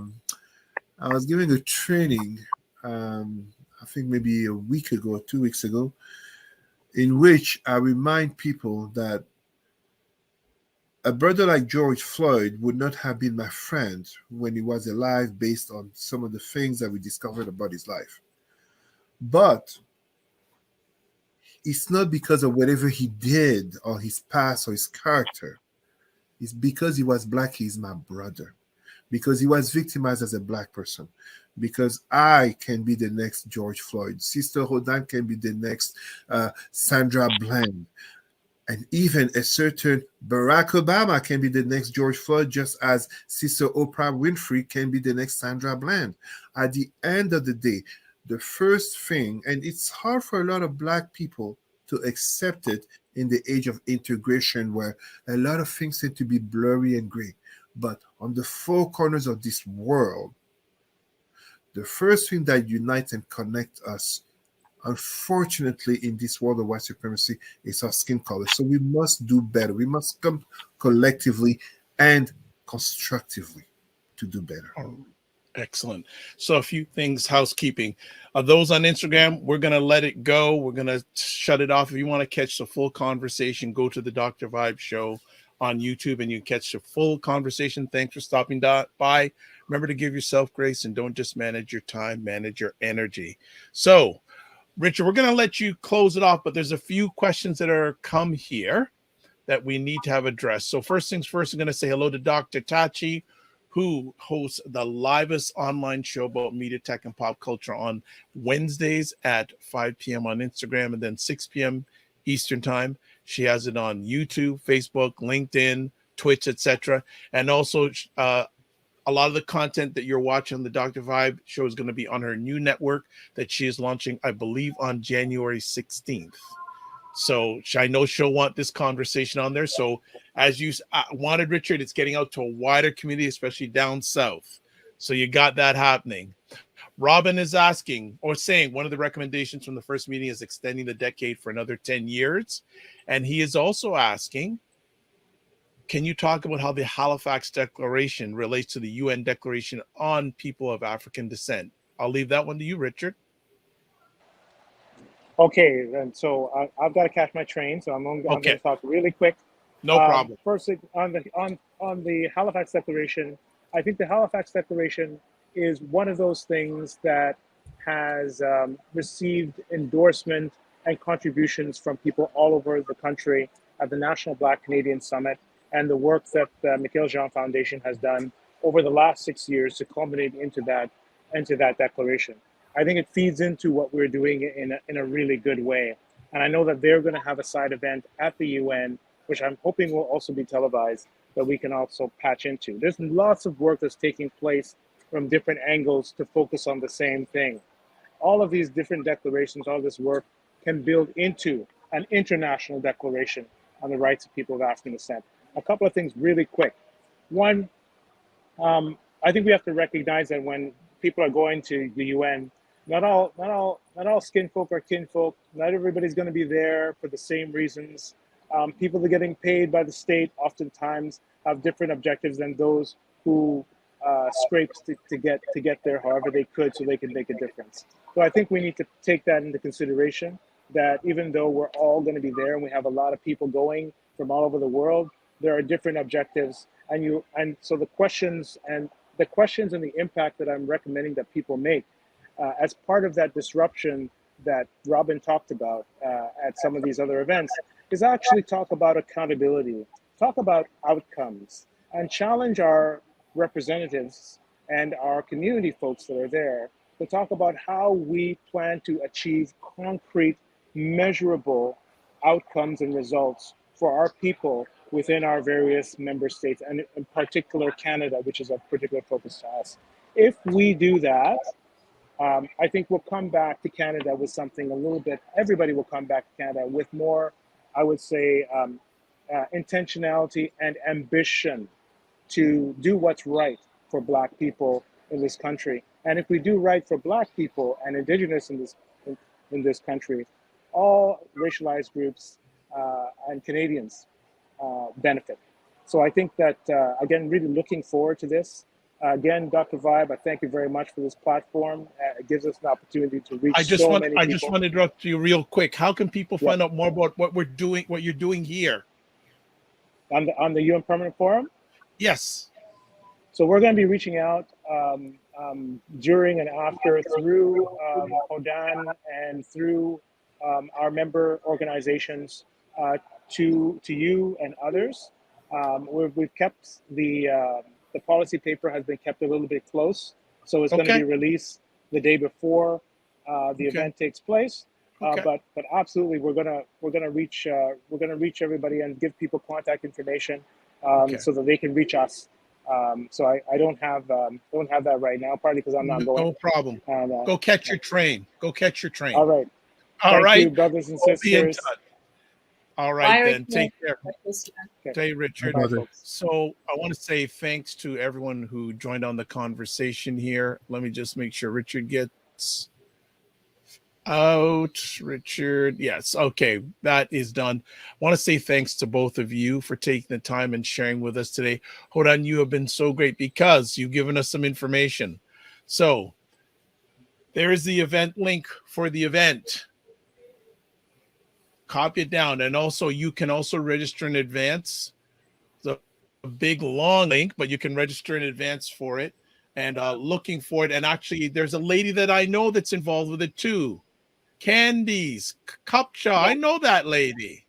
was giving a training. I think maybe a week ago, 2 weeks ago, in which I remind people that a brother like George Floyd would not have been my friend when he was alive based on some of the things that we discovered about his life. But it's not because of whatever he did or his past or his character. It's because he was Black, he's my brother. Because he was victimized as a Black person. Because I can be the next George Floyd. Sister Hodan can be the next Sandra Bland. And even a certain Barack Obama can be the next George Floyd, just as Sister Oprah Winfrey can be the next Sandra Bland. At the end of the day, the first thing, and it's hard for a lot of Black people to accept it in the age of integration where a lot of things seem to be blurry and gray. But on the four corners of this world, the first thing that unites and connects us, unfortunately, in this world of white supremacy, is our skin color. So we must do better. We must come collectively and constructively to do better. Excellent. So a few things, housekeeping. Those on Instagram, we're going to let it go. We're going to shut it off. If you want to catch the full conversation, go to the Dr. Vibe Show on YouTube and you catch the full conversation. Thanks for stopping by. Remember to give yourself grace and don't just manage your time, manage your energy. So, Richard, we're going to let you close it off, but there's a few questions that are come here that we need to have addressed. So first things first, I'm going to say hello to Dr. Tachi, who hosts the livest online show about media, tech, and pop culture on Wednesdays at 5 p.m. on Instagram and then 6 p.m. Eastern time. She has it on YouTube, Facebook, LinkedIn, Twitch, etc. And also a lot of the content that you're watching on the Dr. Vibe show is going to be on her new network that she is launching, I believe, on January 16th. So I know she'll want this conversation on there. So as you wanted, Richard, it's getting out to a wider community, especially down south. So you got that happening. Robin is asking or saying one of the recommendations from the first meeting is extending the decade for another 10 years. And he is also asking, can you talk about how the Halifax Declaration relates to the UN Declaration on People of African Descent? I'll leave that one to you, Richard. Okay, then so I've got to catch my train, so I'm going Okay, to talk really quick. no problem. First, on the Halifax Declaration, I think the Halifax Declaration is one of those things that has received endorsement and contributions from people all over the country at the National Black Canadian Summit, and the work that the Mikhail Jean Foundation has done over the last 6 years to culminate into that declaration. I think it feeds into what we're doing in a really good way. And I know that they're going to have a side event at the UN, which I'm hoping will also be televised, that we can also patch into. There's lots of work that's taking place from different angles to focus on the same thing. All of these different declarations, all this work can build into an international declaration on the rights of people of African descent. A couple of things really quick. One, I think we have to recognize that when people are going to the UN, not all skin folk are kinfolk. Not everybody's going to be there for the same reasons. People that are getting paid by the state oftentimes have different objectives than those who scrapes to get there however they could so they can make a difference. So I think we need to take that into consideration, that even though we're all going to be there and we have a lot of people going from all over the world, there are different objectives, and so the questions and the impact that I'm recommending that people make as part of that disruption that Robin talked about at some of these other events is actually talk about accountability, talk about outcomes, and challenge our representatives and our community folks that are there to talk about how we plan to achieve concrete, measurable outcomes and results for our people within our various member states, and in particular Canada, which is of particular focus to us. If we do that, I think we'll come back to Canada with something a little bit, everybody will come back to Canada with more, I would say, intentionality and ambition to do what's right for Black people in this country. And if we do right for Black people and Indigenous in this country, all racialized groups and Canadians benefit. So I think that, again, really looking forward to this. Again, Dr. Vibe, I thank you very much for this platform. It gives us an opportunity to reach many people. I just want to interrupt you real quick. How can people find out more about what we're doing, what you're doing here? On the UN Permanent Forum? Yes. So we're going to be reaching out during and after through Hodan and through our member organizations to you and others. We've kept the policy paper has been kept a little bit close, so it's going to be released the day before the event takes place. But absolutely, we're gonna reach everybody and give people contact information so that they can reach us. So I don't have that right now, partly because I'm not going. No problem. And, go catch your train. Go catch your train. All right. Thank you, brothers and sisters. All right, Bye, then. Take care. Okay, Richard. Bye, so I want to say thanks to everyone who joined on the conversation here. Let me just make sure Richard gets out. Richard. Yes. Okay. That is done. I want to say thanks to both of you for taking the time and sharing with us today. Hodan, you have been so great because you've given us some information. So there is the event link for the event. Copy it down. And also you can also register in advance. It's a big long link, but you can register in advance for it and looking for it. And actually there's a lady that I know that's involved with it too. Candice Kupcha. I know that lady.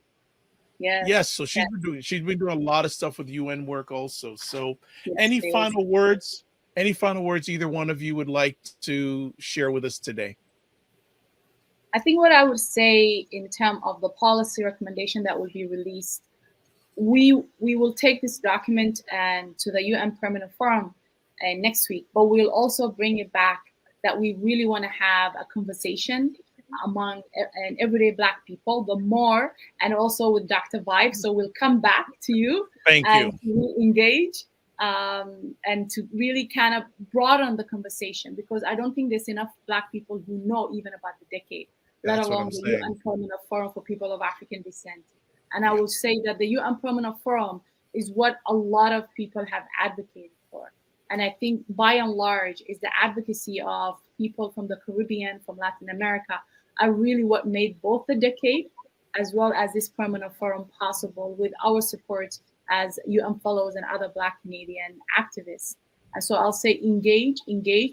Yes. So she's been doing a lot of stuff with UN work also. So any final words either one of you would like to share with us today? I think what I would say in terms of the policy recommendation that will be released, we will take this document and to the UN Permanent Forum next week, but we'll also bring it back that we really want to have a conversation among everyday Black people, the more, and also with Dr. Vibe. So we'll come back to you. Thank you. To engage and to really kind of broaden the conversation, because I don't think there's enough Black people who know even about the decade, let alone the UN Permanent Forum for People of African Descent. And I will say that the UN Permanent Forum is what a lot of people have advocated for. And I think by and large is the advocacy of people from the Caribbean, from Latin America, are really what made both the decade as well as this permanent forum possible, with our support as UN fellows and other Black Canadian activists. And so I'll say engage,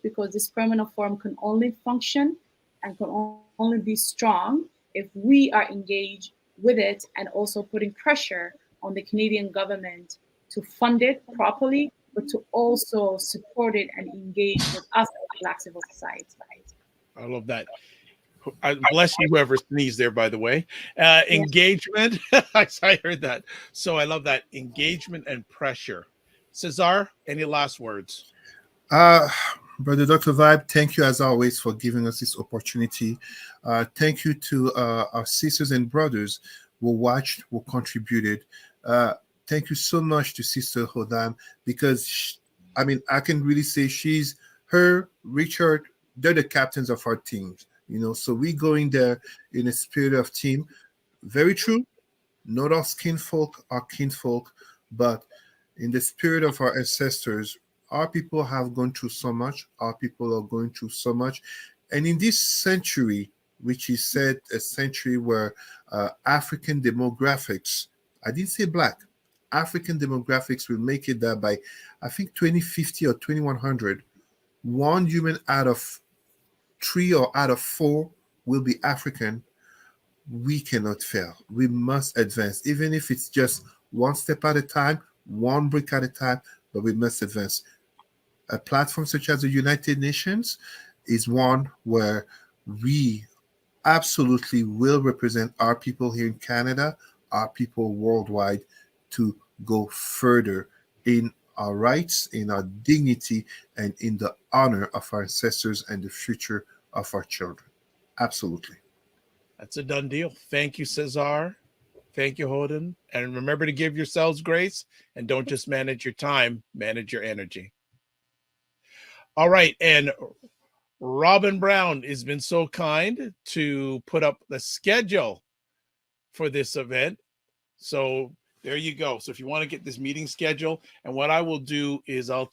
because this permanent forum can only function and can only be strong if we are engaged with it, and also putting pressure on the Canadian government to fund it properly, but to also support it and engage with us as Black civil society. I love that. Bless you, whoever sneezed there, by the way. Engagement. I heard that. So I love that. Engagement and pressure. Cesar, any last words? Brother Dr. Vibe, thank you as always for giving us this opportunity. Thank you to our sisters and brothers who watched, who contributed. Thank you so much to Sister Hodan, because I can really say Richard, they're the captains of our teams. So we go in there in a spirit of team. Very true. Not all kinfolk are kinfolk, but in the spirit of our ancestors, our people have gone through so much. Our people are going through so much. And in this century, which is said a century where African demographics, I didn't say Black, African demographics will make it there by, I think, 2050 or 2100. One human out of 3 or out of 4 will be African. We cannot fail. We must advance, even if it's just one step at a time, one brick at a time, but we must advance. A platform such as the United Nations is one where we absolutely will represent our people here in Canada, our people worldwide, to go further in our rights, in our dignity, and in the honor of our ancestors and the future of our children. Absolutely. That's a done deal. Thank you, Cesar. Thank you, Hoden. And remember to give yourselves grace, and don't just manage your time, manage your energy. All right. And Robin Brown has been so kind to put up the schedule for this event. So there you go. So if you want to get this meeting schedule, and what I will do is I'll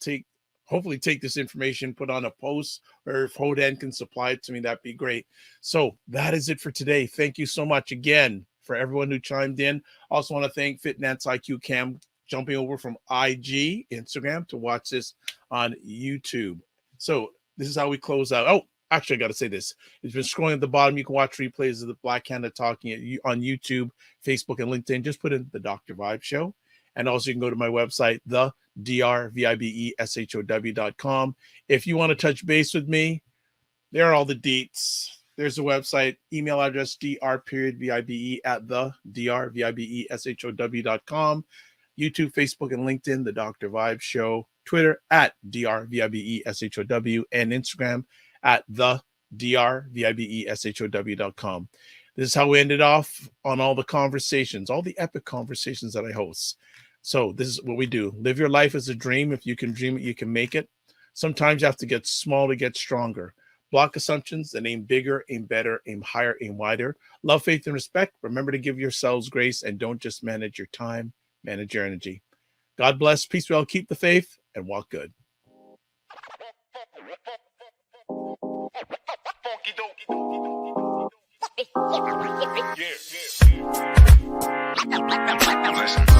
hopefully take this information, put on a post, or if Hoden can supply it to me, that'd be great. So that is it for today. Thank you so much again for everyone who chimed in. Also want to thank FitNant's IQ Cam jumping over from IG, Instagram, to watch this on YouTube. So this is how we close out. Oh, actually, I got to say this. It's been scrolling at the bottom. You can watch replays of the Black Canada Talking on YouTube, Facebook, and LinkedIn. Just put in the Dr. Vibe Show. And also you can go to my website, the drvibeshow.com. If you want to touch base with me, there are all the deets. There's a website, email address, dr.vibe@the drvibeshow.com. YouTube, Facebook, and LinkedIn, The Dr. Vibe Show. Twitter, @drvibeshow, and Instagram, @the drvibeshow.com. This is how we ended off on all the conversations, all the epic conversations that I host. So this is what we do. Live your life as a dream. If you can dream it, you can make it. Sometimes you have to get small to get stronger. Block assumptions and aim bigger, aim better, aim higher, aim wider. Love, faith, and respect. Remember to give yourselves grace, and don't just manage your time, manage your energy. God bless. Peace. Well, keep the faith and walk good. Listen.